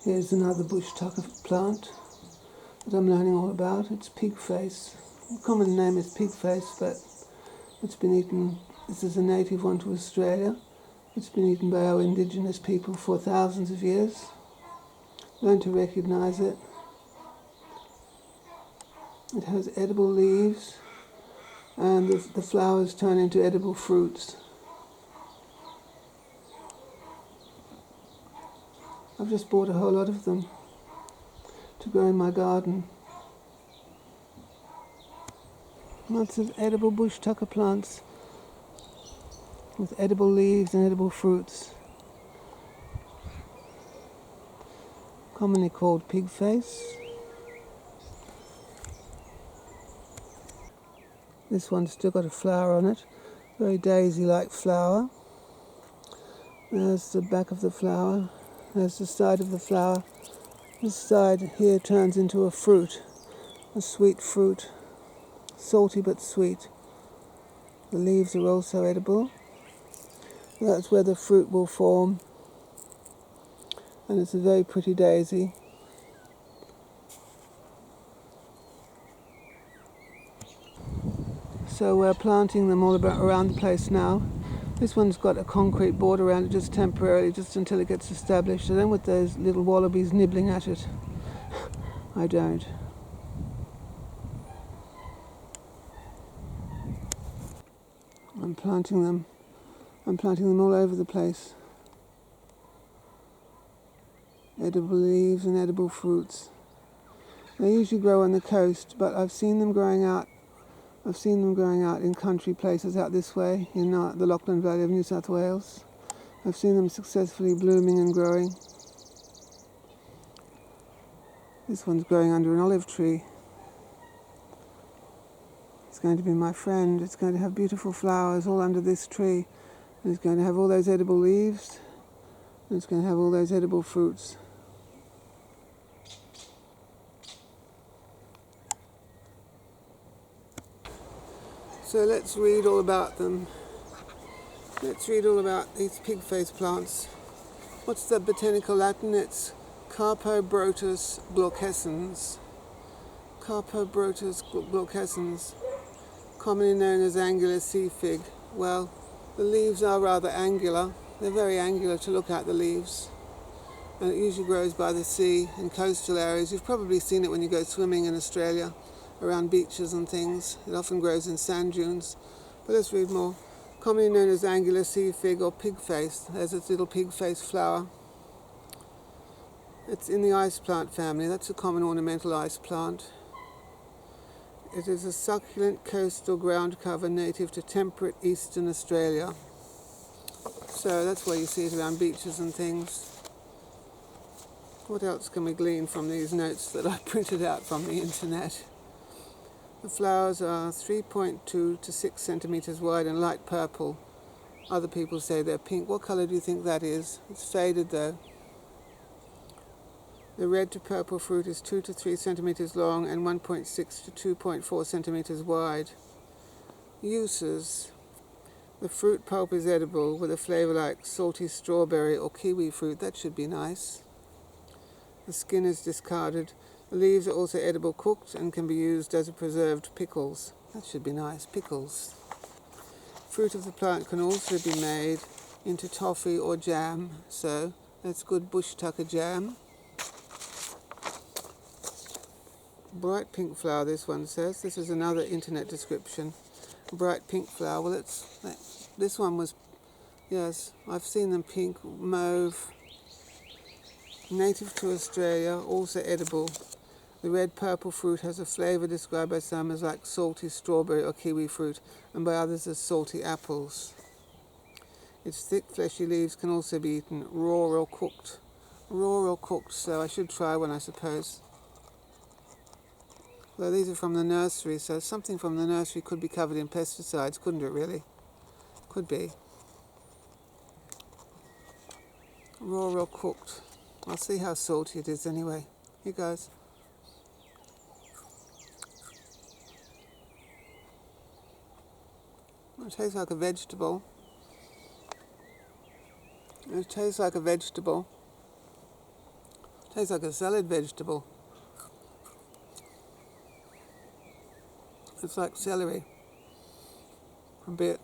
Here's another bush tucker plant that I'm learning all about. It's Pigface. The common name is Pigface, but it's been eaten. This is a native one to Australia. It's been eaten by our indigenous people for thousands of years. Learn to recognize it. It has edible leaves, and the flowers turn into edible fruits. I've just bought a whole lot of them to grow in my garden. Lots of edible bush tucker plants with edible leaves and edible fruits. Commonly called pigface. This one's still got a flower on it, very daisy-like flower. There's the back of the flower, there's the side of the flower. This side here turns into a fruit, a sweet fruit, salty but sweet. The leaves are also edible. That's where the fruit will form, and it's a very pretty daisy. So we're planting them all around the place now. This one's got a concrete border around it just temporarily, just until it gets established. And then with those little wallabies nibbling at it, I don't. I'm planting them all over the place. Edible leaves and edible fruits. They usually grow on the coast, but I've seen them growing out in country places out this way, in the Lachlan Valley of New South Wales. I've seen them successfully blooming and growing. This one's growing under an olive tree. It's going to be my friend. It's going to have beautiful flowers all under this tree. And it's going to have all those edible leaves. And it's going to have all those edible fruits. So let's read all about them. Let's read all about these pigface plants. What's the Botanical Latin? It's Carpobrotus glaucescens. Carpobrotus glaucescens, commonly known as angular sea fig. Well, the leaves are rather angular. They're very angular to look at, the leaves. And it usually grows by the sea in coastal areas. You've probably seen it when you go swimming in Australia, around beaches and things. It often grows in sand dunes. But let's read more. Commonly known as angular sea fig or pigface. There's its little pigface flower. It's in the ice plant family. That's a common ornamental ice plant. It is a succulent coastal ground cover native to temperate eastern Australia. So that's where you see it around beaches and things. What else can we glean from these notes that I printed out from the internet? The flowers are 3.2 to 6 centimeters wide and light purple. Other people say they're pink. What color do you think that is? It's faded though. The red to purple fruit is 2 to 3 centimeters long and 1.6 to 2.4 centimeters wide. Uses. The fruit pulp is edible with a flavor like salty strawberry or kiwi fruit. That should be nice. The skin is discarded. The leaves are also edible cooked and can be used as a preserved pickles. That should be nice, pickles. Fruit of the plant can also be made into toffee or jam, so that's good bush tucker jam. Bright pink flower, this one says. This is another internet description. Bright pink flower. Well, this one was, yes, I've seen them pink, mauve. Native to Australia, also edible. The red-purple fruit has a flavour described by some as like salty strawberry or kiwi fruit, and by others as salty apples. Its thick, fleshy leaves can also be eaten raw or cooked. Raw or cooked, so I should try one, I suppose. Well, these are from the nursery, so something from the nursery could be covered in pesticides, couldn't it really? Could be. Raw or cooked. I'll see how salty it is anyway. Here goes. It tastes like a vegetable. It tastes like a vegetable. It Tastes like a salad vegetable. It's like celery. A little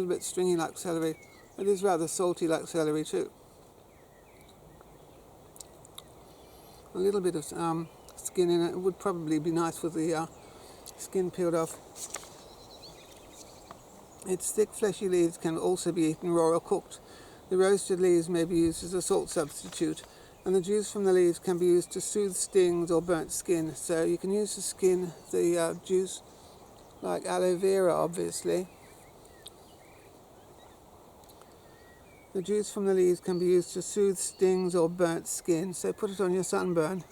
bit stringy like celery. It is rather salty like celery too. A little bit of skin in it. It would probably be nice with the skin peeled off. Its thick fleshy leaves can also be eaten raw or cooked. The roasted leaves may be used as a salt substitute, and the juice from the leaves can be used to soothe stings or burnt skin. So you can use the juice, like aloe vera obviously. The juice from the leaves can be used to soothe stings or burnt skin, so put it on your sunburn.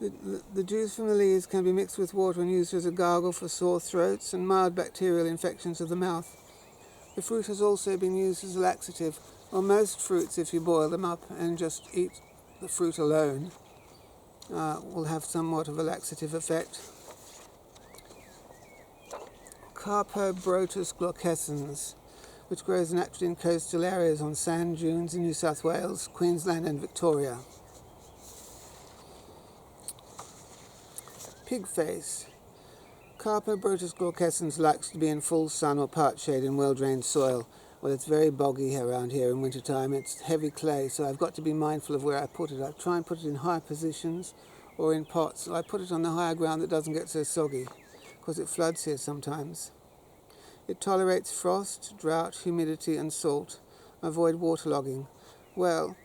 The juice from the leaves can be mixed with water and used as a gargle for sore throats and mild bacterial infections of the mouth. The fruit has also been used as a laxative. Well, most fruits, if you boil them up and just eat the fruit alone, will have somewhat of a laxative effect. Carpobrotus glaucescens, which grows naturally in coastal areas on sand dunes in New South Wales, Queensland and Victoria. Pigface. Carpobrotus glaucescens likes to be in full sun or part shade in well-drained soil. Well, it's very boggy around here in winter time. It's heavy clay, so I've got to be mindful of where I put it. I try and put it in high positions or in pots. I put it on the higher ground that doesn't get so soggy, because it floods here sometimes. It tolerates frost, drought, humidity and salt. Avoid waterlogging. Well,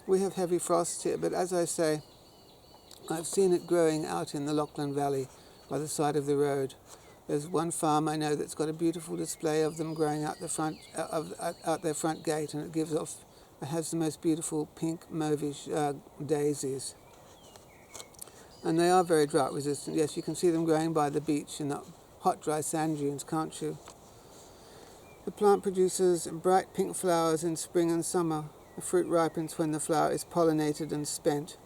we have heavy frosts here, but as I say, I've seen it growing out in the Lachlan Valley by the side of the road. There's one farm I know that's got a beautiful display of them growing out out their front gate, and it has the most beautiful pink mauvish daisies. And they are very drought resistant. Yes, you can see them growing by the beach in the hot, dry sand dunes, can't you? The plant produces bright pink flowers in spring and summer. The fruit ripens when the flower is pollinated and spent.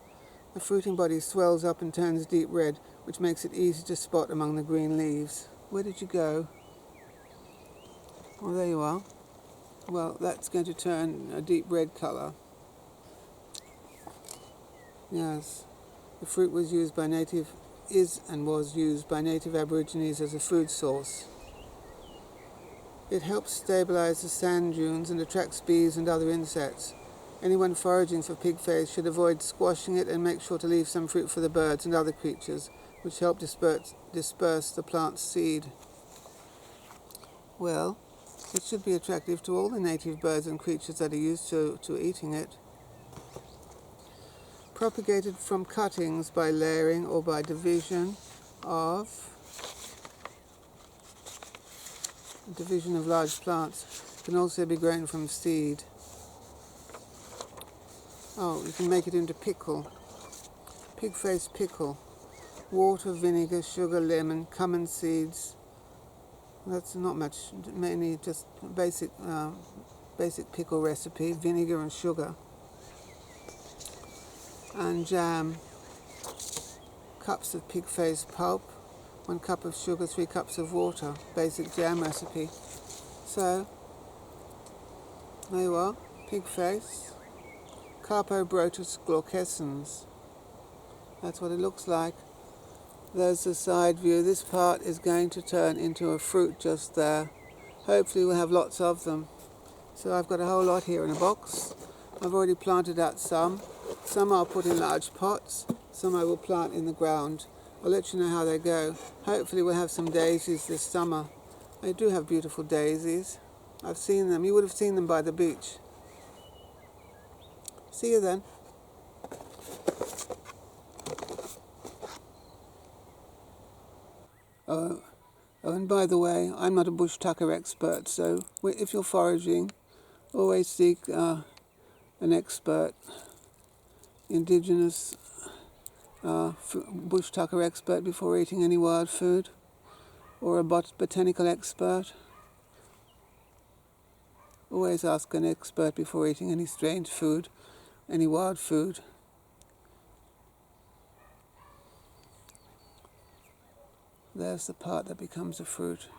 The fruiting body swells up and turns deep red, which makes it easy to spot among the green leaves. Where did you go? Oh, there you are. Well, that's going to turn a deep red colour. Yes. The fruit was used by native Aborigines as a food source. It helps stabilise the sand dunes and attracts bees and other insects. Anyone foraging for pigface should avoid squashing it and make sure to leave some fruit for the birds and other creatures, which help disperse the plant's seed. Well, it should be attractive to all the native birds and creatures that are used to eating it. Propagated from cuttings by layering or by division of large plants. It can also be grown from seed. Oh, you can make it into pickle. Pigface pickle. Water, vinegar, sugar, lemon, cumin seeds. That's not much, mainly just basic pickle recipe. Vinegar and sugar. And jam. Cups of pigface pulp. 1 cup of sugar, 3 cups of water. Basic jam recipe. So, there you are. Pigface. Carpobrotus glaucescens. That's what it looks like. There's the side view. This part is going to turn into a fruit just there. Hopefully we'll have lots of them. So I've got a whole lot here in a box. I've already planted out some. Some I'll put in large pots. Some I will plant in the ground. I'll let you know how they go. Hopefully we'll have some daisies this summer. They do have beautiful daisies. I've seen them. You would have seen them by the beach. See you then. Oh, and by the way, I'm not a bush tucker expert, so if you're foraging, always seek an expert, indigenous bush tucker expert before eating any wild food, or a botanical expert. Always ask an expert before eating any strange food, any wild food. There's the part that becomes a fruit.